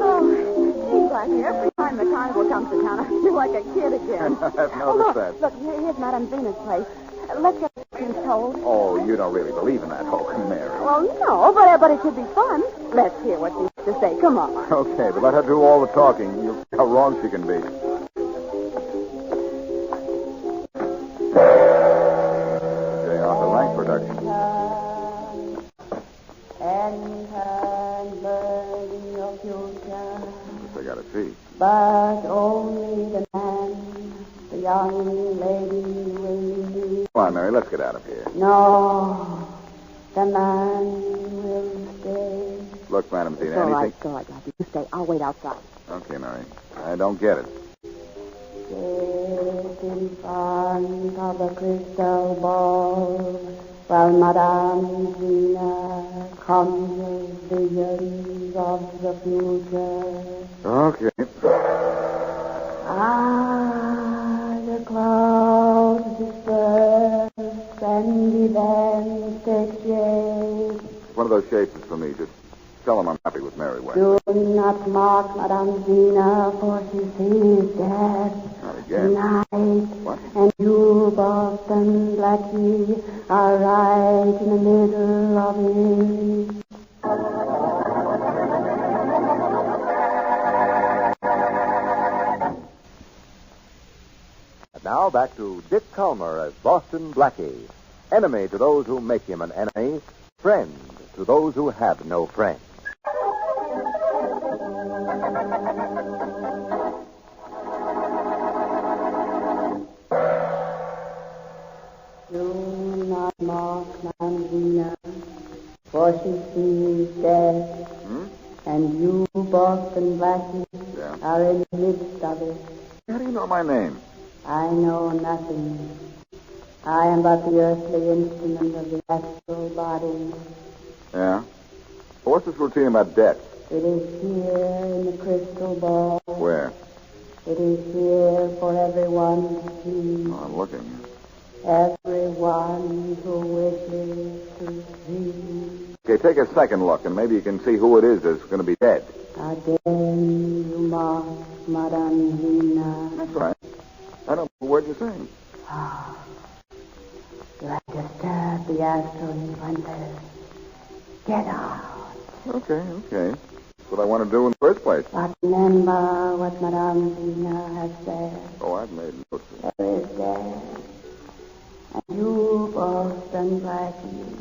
Blackie, every time the carnival comes to town, I feel like a kid again. I've noticed that. Look, here's Madame Zina's place. Let's get things told. Oh, you don't really believe in that whole Kollmary. Well, no, but it could be fun. Let's hear what she has to say. Come on. Okay, but let her do all the talking. You'll see how wrong she can be. They are the Lang production. I gotta see. But only the man, the young lady will leave. Come on, Mary, let's get out of here. No, the man will stay. Look, Madam Zina, All right, anything... Blackie. You stay. I'll wait outside. Okay, Mary. I don't get it. Sit in front of the crystal ball while Madame Zina comes with visions of the future. Okay. The clouds disperse and events take shape. One of those shapes is for me. Just tell them I'm happy with Mary Wesley. Do not mock Madame Zina, for she sees death Not again. tonight. What? And you, Boston Blackie, are right in the middle of it. And now back to Dick Kollmary as Boston Blackie. Enemy to those who make him an enemy. Friend to those who have no friend. Do not mock Madame Zina, for she sees death. And you, Boston Blackie, are in the midst of it. How do you know my name? I know nothing. I am but the earthly instrument of the astral body. Yeah? What's this routine about death? It is here in the crystal ball. Where? It is here for everyone to see. Oh, I'm looking. Everyone who wishes to see. Okay, take a second look, and maybe you can see who it is that's going to be dead. Again you mock Madame Zina. That's right. I don't know what word you're saying. You have disturbed the astral influences. Get out. Okay. That's what I want to do in the first place. But remember what Madame Zina has said. Oh, I've made notes. There is death. And you, Boston Blackie,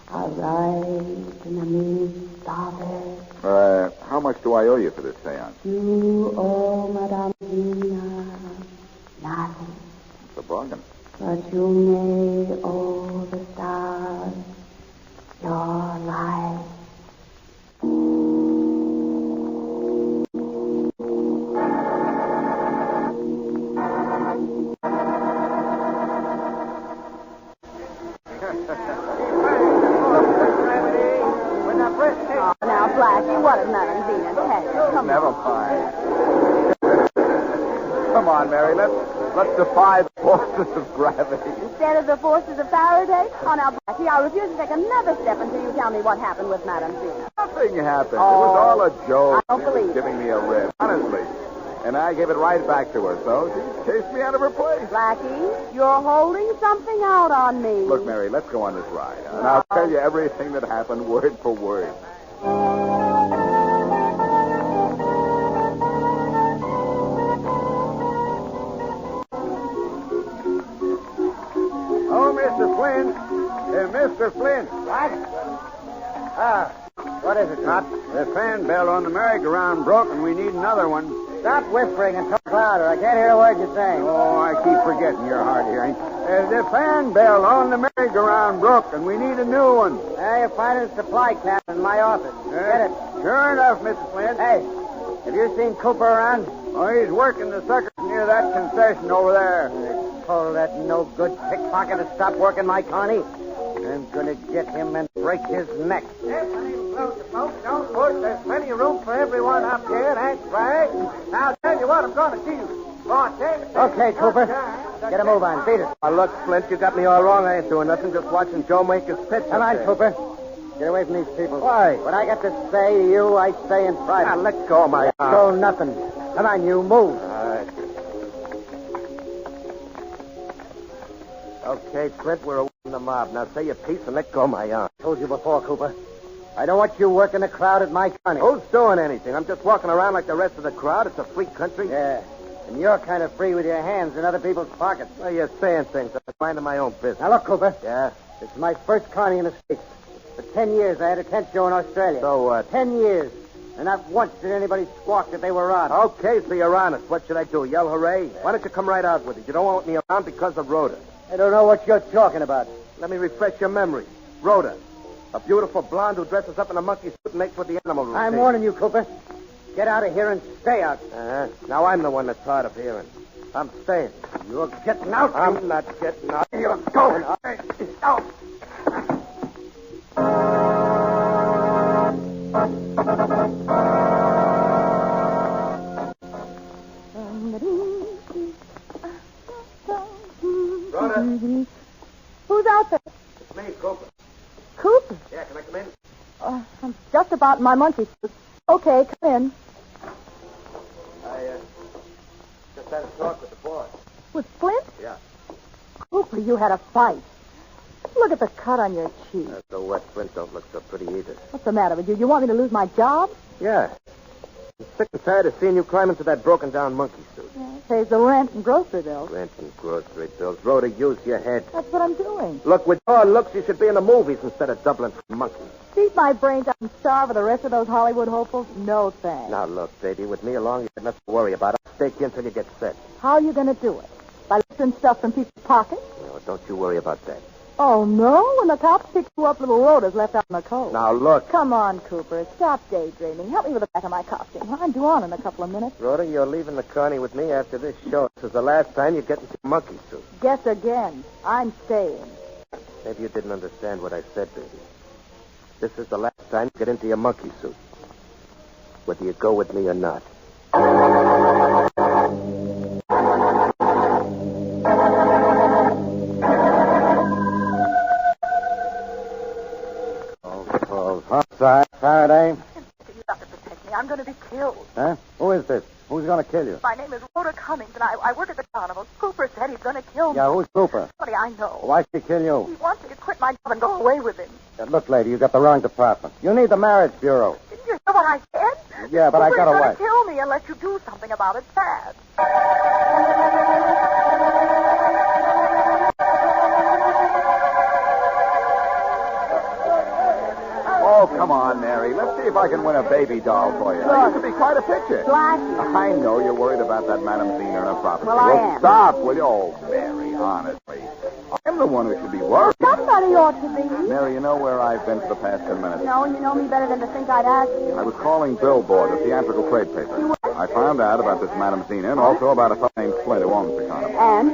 are right in the midst of it. How much do I owe you for this seance? You owe Madame Zina nothing. It's a bargain. But you may owe the stars your life. Now, Blackie, what is Madame Zina tell you? Come Never mind. Come on, Mary. Let's defy the forces of gravity. Instead of the forces of Faraday? Oh, now, Blackie, I refuse to take another step until you tell me what happened with Madame Zina. Nothing happened. It was all a joke. I don't She was believe it. giving me a rib, honestly. And I gave it right back to her, so she chased me out of her place. Blackie, you're holding something out on me. Look, Mary, let's go on this ride. And I'll tell you everything that happened, word for word. Oh, Mr. Flynn. Mr. Flynn. What? What is it, Tot? The fan bell on the merry-go-round broke, and we need another one. Stop whispering and talk louder. I can't hear a word you're saying. Oh, I keep forgetting you're hard hearing. The fan bell on the merry-go-round broke, and we need a new one. You find a supply cap in my office. Get it. Sure enough, Mr. Flynn. Hey, have you seen Cooper around? Oh, he's working the suckers near that concession over there. Told that no-good pickpocket to stop working my Connie. I'm going to get him and break his neck. Yes, my name's Closer, folks. Don't push. There's plenty of room for everyone up here. That's right. Now, I'll tell you what I'm going to do. Okay, Cooper. Get a move on. Beat it. Oh, look, Flint, you got me all wrong. I ain't doing nothing. Just watching Joe make his pitch. Come on, Cooper. Get away from these people. Why? What I got to say to you, I say in private. Ah, let go of my arm. Go nothing. Come on, you move. All right. Okay, Flint, we're away from the mob. Now say your piece and let go of my arm. Told you before, Cooper. I don't want you working the crowd at my county. Who's doing anything? I'm just walking around like the rest of the crowd. It's a free country. Yeah. And you're kind of free with your hands in other people's pockets. Well, you're saying things. I'm minding my own business. Now, look, Cooper. Yeah? This is my first county in the States. For 10 years, I had a tent show in Australia. So what? 10 years. And not once did anybody squawk that they were robbed. Okay, so you're honest. What should I do? Yell hooray? Why don't you come right out with it? You don't want me around because of Rhoda. I don't know what you're talking about. Let me refresh your memory. Rhoda, a beautiful blonde who dresses up in a monkey suit and makes with the animal routine. I'm warning you, Cooper. Get out of here and stay out. Now I'm the one that's hard of hearing. I'm staying. You're getting out. I'm not getting out. You're going. Out. Rhoda. Who's out there? It's me, Cooper. Cooper? Yeah, can I come in? I'm just about in my monkey suit. Okay, come in. I just had a talk with the boss. With Flint? Yeah. Cooper, you had a fight. Look at the cut on your cheek. So what? Flint don't look so pretty either. What's the matter with you? You want me to lose my job? Yeah. I'm sick and tired of seeing you climb into that broken-down monkey suit. Yeah, pays the rent and grocery bills. Rent and grocery bills. Rhoda, use your head. That's what I'm doing. Look, with your looks, you should be in the movies instead of doubling for monkeys. Beat my brains out and starve with the rest of those Hollywood hopefuls? No thanks. Now, look, baby, with me along, you got nothing to worry about. I'll stake you until you get set. How are you going to do it? By lifting stuff from people's pockets? No, don't you worry about that. Oh, no? When the cops pick you up, little Rhoda's left out in the cold. Now, look. Come on, Cooper. Stop daydreaming. Help me with the back of my costume. I'm due on in a couple of minutes. Rhoda, you're leaving the carny with me after this show. This is the last time you get into a monkey suit. Guess again. I'm staying. Maybe you didn't understand what I said, baby. This is the last time you get into your monkey suit. Whether you go with me or not. Outside, Faraday. You have to protect me. I'm going to be killed. Huh? Who is this? Who's going to kill you? My name is Rhoda Cummings, and I work at the carnival. Cooper said he's going to kill me. Yeah, who's Cooper? Somebody I know. Why should he kill He you? wants me to quit my job and go away with him. Look, lady, you got the wrong department. You need the marriage bureau. Didn't you hear what I said? Yeah, but I got a Cooper's wife. going to kill me unless you do something about it fast. Oh, come on, Mary. Let's see if I can win a baby doll for you. You could be quite a picture. Blackie. I know you're worried about that Madame Zina and her property. Well, I am. Stop, will you? Oh, Mary, honestly. I'm the one who should be worried. Somebody ought to be. Mary, you know where I've been for the past 10 minutes? No, you know me better than to think I'd ask you. I was calling Billboard, the theatrical trade paper. I found out about this Madame Zina and also about a fellow named Flint who owns the carnival. And?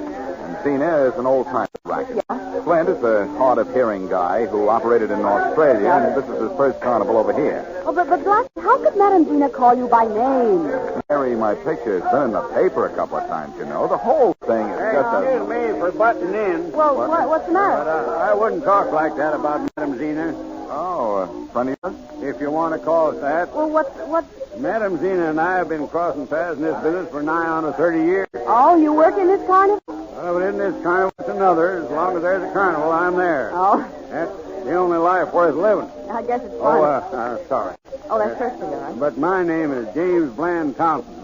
Zina is an old-time racket. Yeah. Flint is a hard-of-hearing guy who operated in Australia, and this is his first carnival over here. Oh, but Blackie, how could Madame Zina call you by name? Mary, my picture's been in the paper a couple of times, you know. The whole thing is just Excuse me for butting in. Well, what's the matter? But I wouldn't talk like that about Madame Zina, Oh, a friend of yours? if you want to call it that. Well, what? Madame Zina and I have been crossing paths in this business for nigh on to 30 years. Oh, you work in this carnival? Well, but in this carnival, it's another. As long as there's a carnival, I'm there. Oh, That's the only life worth living. I guess it's fun. Sorry. Oh, that's personal, all right. But my name is James Bland Thompson.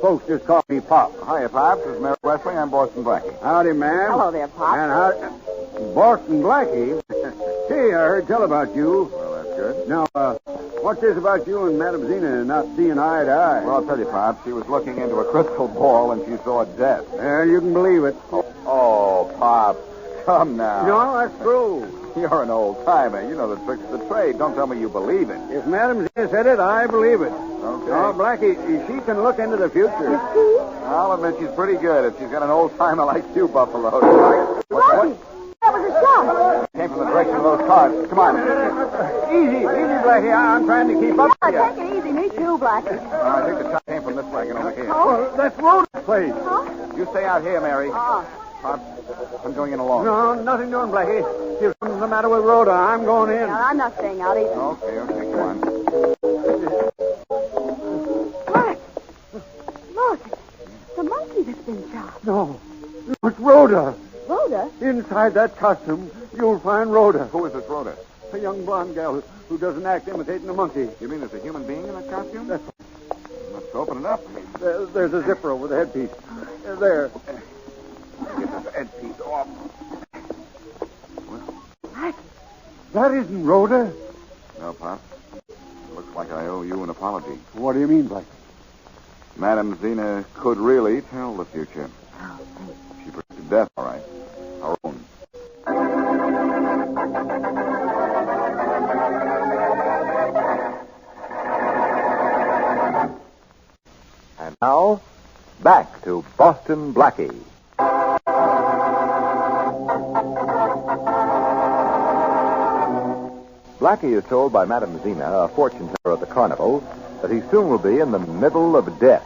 Folks just call me Pop. Hiya, Pops. This is Mary Wesley. I'm Boston Blackie. Howdy, ma'am. Hello there, Pop. And Boston Blackie? Hey, I heard tell about you. Well, that's good. Now, what's this about you and Madame Zina not seeing eye to eye? Well, I'll tell you, Pops. She was looking into a crystal ball and she saw death. Well, you can believe it. Oh, Pops. Come now. No, that's true. You're an old-timer. You know the tricks of the trade. Don't tell me you believe it. If Madame Zina said it, I believe it. Okay. Now, Blackie, she can look into the future. I'll admit she's pretty good if she's got an old-timer like you, Buffalo. Blackie, that was a shot. Came from the direction of those cars. Come on. Easy, Blackie. I'm trying to keep up with you. Yeah, take it easy. Me too, Blackie. I think the shot came from this wagon over here. Well, that's Rhoda's place. Huh? You stay out here, Mary. Pop. I'm going in alone. No, nothing doing, Blackie. If something's the matter with Rhoda, I'm going in. No, I'm not staying out either. Okay, come on. What? Look, the monkey that's been shot. No, it's Rhoda. Rhoda? Inside that costume, you'll find Rhoda. Who is this Rhoda? A young blonde gal who doesn't act imitating a monkey. You mean there's a human being in that costume? That's Let's open it up. There's a zipper over the headpiece. There. Get this headpiece off. That isn't Rhoda. No, Pop. Looks like I owe you an apology. What do you mean, Blackie? Madame Zina could really tell the future. She predicted death, all right. Our own. And now, back to Boston Blackie. Blackie is told by Madame Zina, a fortune teller at the carnival, that he soon will be in the middle of death.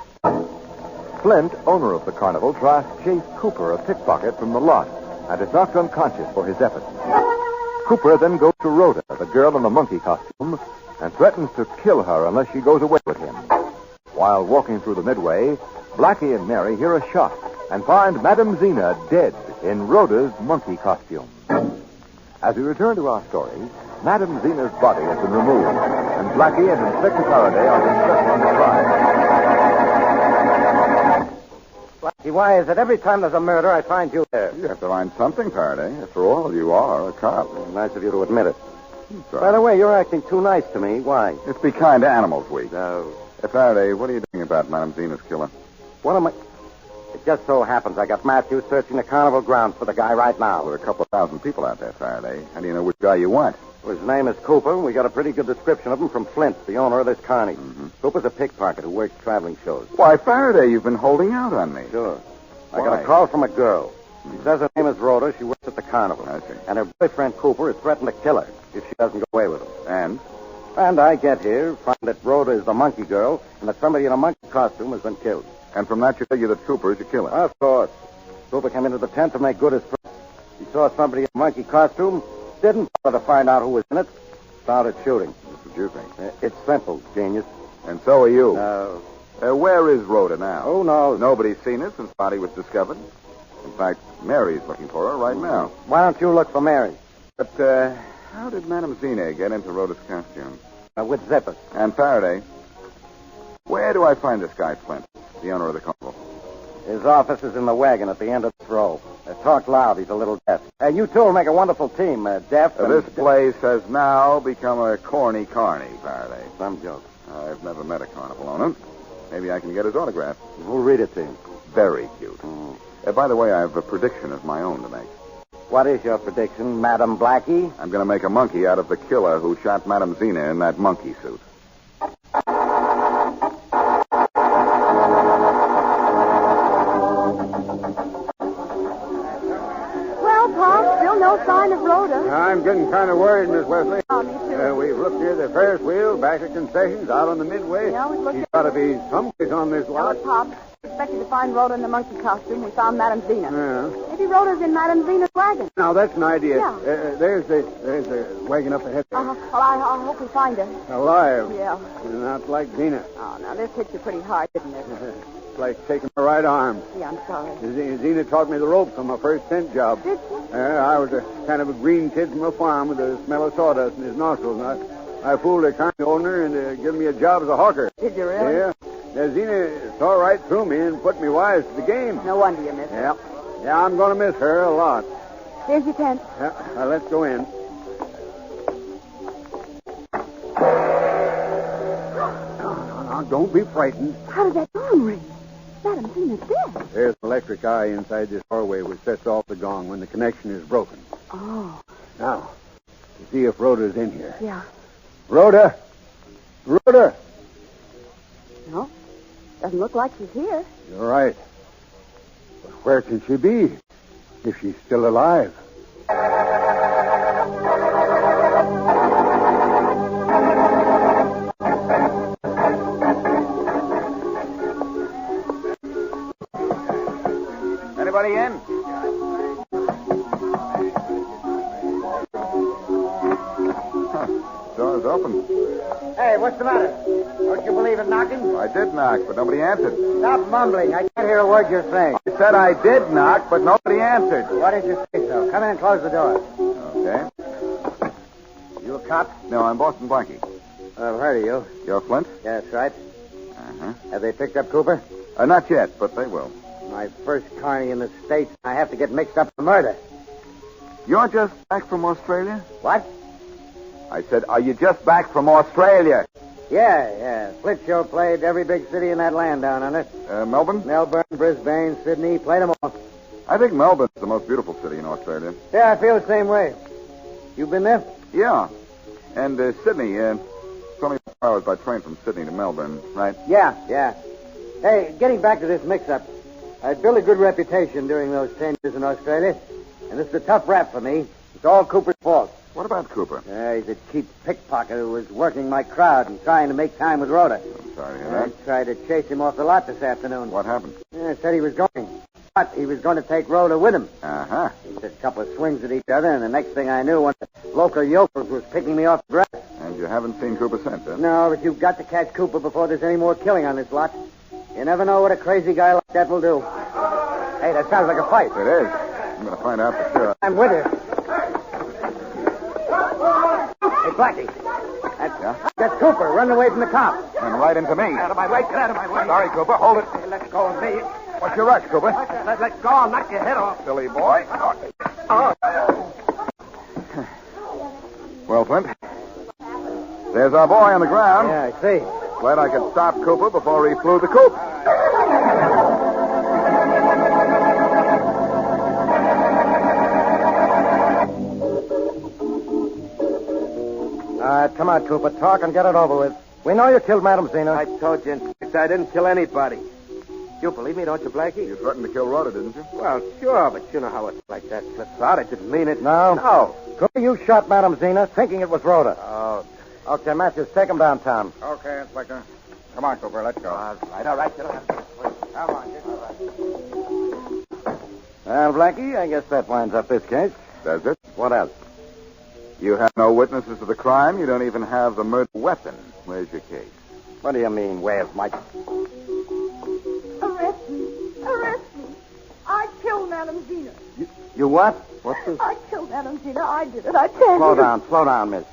Flint, owner of the carnival, tries to chase Cooper, a pickpocket, from the lot, and is knocked unconscious for his efforts. Cooper then goes to Rhoda, the girl in the monkey costume, and threatens to kill her unless she goes away with him. While walking through the midway, Blackie and Mary hear a shot and find Madame Zina dead in Rhoda's monkey costume. As we return to our story, Madame Zina's body has been removed, and Blackie and Inspector Faraday are discussing the crime. Blackie, why is it every time there's a murder, I find you there? You have to find something, Faraday. After all, you are a cop. Nice of you to admit it. Sorry. By the way, you're acting too nice to me. Why? It's Be Kind to Animals Week. No. Faraday, what are you doing about Madame Zina's killer? What am I... It just so happens I got Matthew searching the carnival grounds for the guy right now. There are a couple of thousand people out there, Faraday. How do you know which guy you want? His name is Cooper, and we got a pretty good description of him from Flint, the owner of this carny. Mm-hmm. Cooper's a pickpocket who works traveling shows. Why, Faraday, you've been holding out on me. Sure. I Why? got a call from a girl. She says her name is Rhoda. She works at the carnival. I see. And her boyfriend, Cooper, is threatened to kill her if she doesn't go away with him. And I get here, find that Rhoda is the monkey girl, and that somebody in a monkey costume has been killed. And from that, you figure that Cooper is your killer. Of course. Cooper came into the tent to make good his threat. He saw somebody in a monkey costume, didn't bother to find out who was in it, started shooting. That's what you think. It's simple, genius. And so are you. No. Where is Rhoda now? Who knows? Nobody's seen her since the body was discovered. In fact, Mary's looking for her right now. Why don't you look for Mary? But, how did Madame Zina get into Rhoda's costume? With zippers. And Faraday, where do I find this guy, Flint, the owner of the carnival? His office is in the wagon at the end of this row. Talk loud. He's a little deaf. You two will make a wonderful team, deaf. This place has now become a corny carny, Faraday. Some joke. I've never met a carnival owner. Maybe I can get his autograph. Who'll read it to him? Very cute. By the way, I have a prediction of my own to make. What is your prediction, Madam Blackie? I'm going to make a monkey out of the killer who shot Madame Zina in that monkey suit. Well, Pop, still no sign of Rhoda. I'm getting kind of worried, Miss Wesley. Oh, me too. We've looked near the Ferris wheel, back at concessions, out on the midway. Yeah, we've looked She's at... got to be someplace on this No, lot. Pop. We expected to find Rhoda in the monkey costume. We found Madame Zina. Yeah. Maybe Rhoda's in Madame Zina's wagon. Now, that's an idea. Yeah. There's the wagon up ahead. Well, I hope we find her. Alive. Yeah. Not like Zina. Oh, now, this hits you pretty hard, didn't it? It's like taking my right arm. Yeah, I'm sorry. Zina taught me the ropes on my first tent job. Did she? I was a kind of a green kid from a farm with the smell of sawdust in his nostrils. And I fooled a carny owner into giving me a job as a hawker. Did you really? Yeah. Zina saw right through me and put me wise to the game. No wonder you missed her. Yeah, I'm going to miss her a lot. Here's your tent. Yeah, let's go in. No, don't be frightened. How did that gong ring? Madame Zina's dead. There's an electric eye inside this doorway which sets off the gong when the connection is broken. Oh. Now, to see if Rhoda's in here. Yeah. Rhoda! Rhoda! No. Doesn't look like she's here. You're right. But where can she be? If she's still alive. Anybody in? Door's open. Hey, what's the matter? Don't you believe in knocking? I did knock, but nobody answered. Stop mumbling. I can't hear a word you're saying. I said I did knock, but nobody answered. Why didn't you say so? Come in and close the door. Okay. You a cop? No, I'm Boston Blackie. I've heard of you. You're Flint? Yeah, that's right. Uh-huh. Have they picked up Cooper? Not yet, but they will. My first carny in the States. I have to get mixed up in murder. You're just back from Australia? What? I said, are you just back from Australia? Yeah. Flint show played every big city in that land down under. Melbourne? Melbourne, Brisbane, Sydney, played them all. I think Melbourne's the most beautiful city in Australia. Yeah, I feel the same way. You been there? Yeah. And Sydney, it's only 4 hours by train from Sydney to Melbourne, right? Yeah. Hey, getting back to this mix-up, I'd built a good reputation during those 10 years in Australia, and this is a tough rap for me. It's all Cooper's fault. What about Cooper? He's a cheap pickpocket who was working my crowd and trying to make time with Rhoda. I'm sorry to hear I that. tried to chase him off the lot this afternoon. What happened? Said he was going. But he was going to take Rhoda with him. Uh-huh. He took a couple of swings at each other, and the next thing I knew, one of the local yokels was picking me off the grass. And you haven't seen Cooper since, huh? No, but you've got to catch Cooper before there's any more killing on this lot. You never know what a crazy guy like that will do. Hey, that sounds like a fight. It is. I'm going to find out for sure. I'm with you. Hey, Blackie. That's Cooper running away from the cop. And right into me. Out of my way. Get out of my way. Sorry, Cooper. Hold it. Hey, let go of me. What's your rush, Cooper? Let go. I'll knock your head off. Silly boy. Oh. Well, Flint, there's our boy on the ground. Yeah, I see. Glad I could stop Cooper before he flew the coop. Come on, Cooper. Talk and get it over with. We know you killed Madam Zina. I told you, I didn't kill anybody. You believe me, don't you, Blackie? You threatened to kill Rhoda, didn't you? Well, sure, but you know how it's like that slips out. I didn't mean it. No. Cooper, you shot Madam Zina thinking it was Rhoda. Oh. Okay, Matthews, take him downtown. Okay, Inspector. Come on, Cooper. Let's go. All right. Get on. Come on, get on. Well, Blackie, I guess that winds up this case. Does it? What else? You have no witnesses to the crime. You don't even have the murder weapon. Where's your case? What do you mean, where's my... Arrest me. I killed Madam Zina. You what? What's this? I killed Madam Zina. I did it. I tell you. Slow down, miss.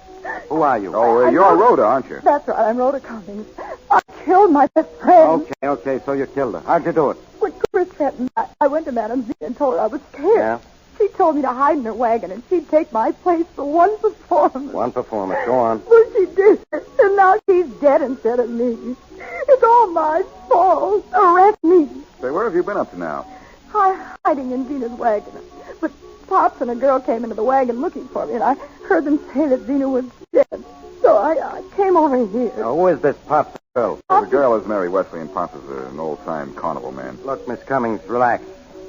Who are you? Oh, you're Rhoda, aren't you? That's right. I'm Rhoda Cummings. I killed my best friend. Okay, so you killed her. How'd you do it? When Cooper threatened, I went to Madam Zina and told her I was scared. Yeah? She told me to hide in her wagon, and she'd take my place for one performance. One performance. Go on. Well, she did. And now she's dead instead of me. It's all my fault. Arrest me. Say, where have you been up to now? I'm hiding in Zina's wagon. But Pops and a girl came into the wagon looking for me, and I heard them say that Zina was dead. So I came over here. Now, who is this Pop girl? Well, the girl is Mary Wesley, and Pop is an old-time carnival man. Look, Miss Cummings, relax.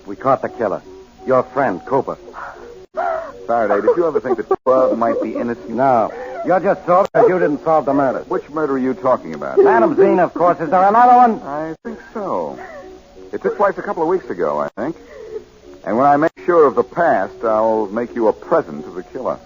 We caught the killer. Your friend, Cooper. Faraday, did you ever think that Bub might be innocent? No. You're just sore because you didn't solve the murder. Which murder are you talking about? Madam Zina, of course. Is there another one? I think so. It took place a couple of weeks ago, I think. And when I make sure of the past, I'll make you a present of the killer.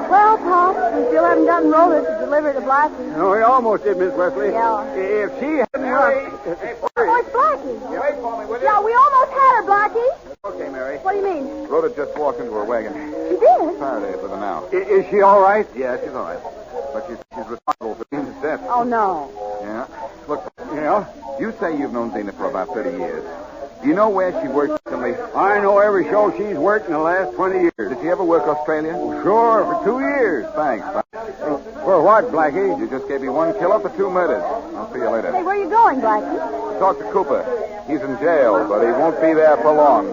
Well, Pop, we still haven't gotten Rhoda to deliver to Blackie. No, we almost did, Miss Wesley. Yeah. If she hadn't... Oh, it's Blackie. Wait for me, will you? Yeah, we almost had her, Blackie. Okay, Mary. What do you mean? Rhoda just walked into her wagon. She did? Faraday is with her now. Is she all right? Yeah, she's all right. But she's responsible for Zina's death. Oh, no. Yeah. Look, Yeah? you say you've known Zina for about 30 years. Do you know where she worked recently? I know every show she's worked in the last 20 years. Did she ever work Australia? Sure, for 2 years. Thanks. For what, Blackie? You just gave me one killer for 2 murders. I'll see you later. Hey, where are you going, Blackie? Talk to Cooper. He's in jail, but he won't be there for long.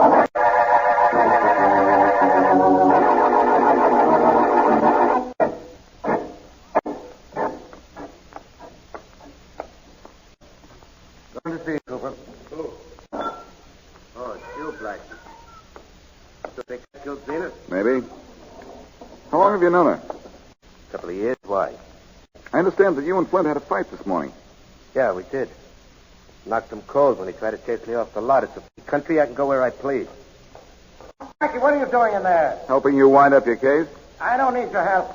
Good to see you, Cooper. Oh, it's you, Blackie. So they killed Zina? Maybe. How long have you known her? A couple of years. Why? I understand that you and Flint had a fight this morning. Yeah, we did. Knocked him cold when he tried to chase me off the lot. It's a free country. I can go where I please. Blackie, what are you doing in there? Helping you wind up your case? I don't need your help.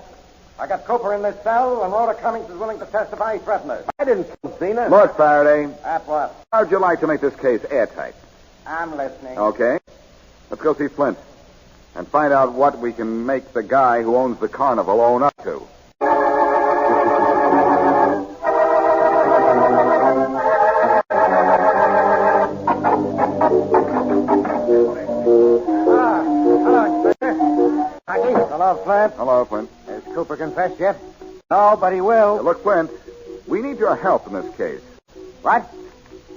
I got Cooper in this cell, and Rhoda Cummings is willing to testify he threatened her. I didn't kill Zina. Look, Faraday, At what? how'd you like to make this case airtight? I'm listening. Okay. Let's go see Flint and find out what we can make the guy who owns the carnival own up to. Hello, Inspector. Blackie. Hello, Flint. Hello, Flint. Has Cooper confessed yet? No, but he will. Look, Flint, we need your help in this case. What?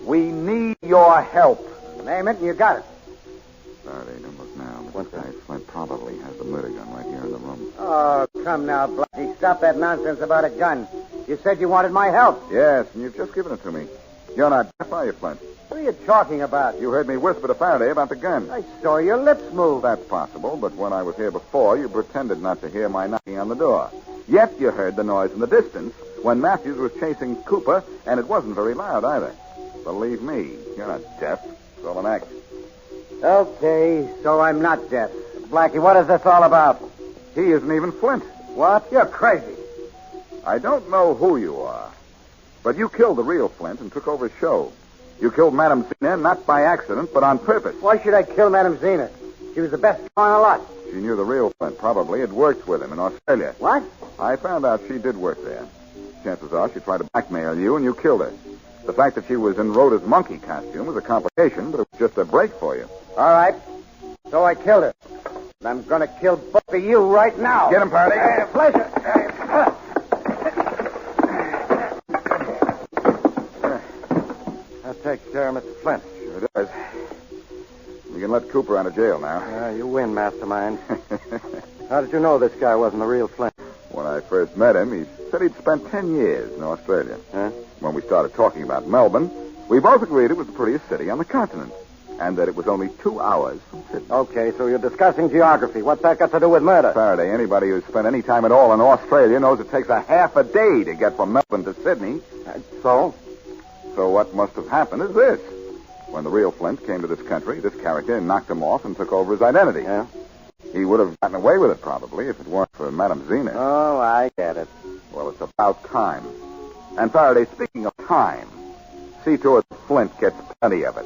We need your help. Name it and you got it. Faraday, don't look now, but this guy Flint probably has the murder gun right here in the room. Oh, come now, Blackie. Stop that nonsense about a gun. You said you wanted my help. Yes, and you've just given it to me. You're not deaf, are you, Flint? What are you talking about? You heard me whisper to Faraday about the gun. I saw your lips move. That's possible, but when I was here before, you pretended not to hear my knocking on the door. Yet you heard the noise in the distance when Matthews was chasing Cooper, and it wasn't very loud either. Believe me, you're not deaf. It's all an act. Okay, so I'm not deaf. Blackie, what is this all about? He isn't even Flint. What? You're crazy. I don't know who you are, but you killed the real Flint and took over his show. You killed Madame Zina not by accident, but on purpose. Why should I kill Madame Zina? She was the best on the lot. She knew the real Flint, probably. Had worked with him in Australia. What? I found out she did work there. Chances are she tried to blackmail you, and you killed her. The fact that she was in Rhoda's monkey costume was a complication, but it was just a break for you. All right. So I killed her. And I'm going to kill both of you right now. Get him, Faraday. Pleasure. That takes care of Mr. Flint. Sure does. We can let Cooper out of jail now. You win, Mastermind. How did you know this guy wasn't the real Flint? When I first met him, he said he'd spent 10 years in Australia. Huh? When we started talking about Melbourne, we both agreed it was the prettiest city on the continent, and that it was only 2 hours from Sydney. Okay, so you're discussing geography. What's that got to do with murder? Faraday, anybody who's spent any time at all in Australia knows it takes a half a day to get from Melbourne to Sydney. So? So what must have happened is this. When the real Flint came to this country, this character knocked him off and took over his identity. Yeah? He would have gotten away with it, probably, if it weren't for Madame Zina. Oh, I get it. Well, it's about time. And Faraday, speaking of time, see to it Flint gets plenty of it.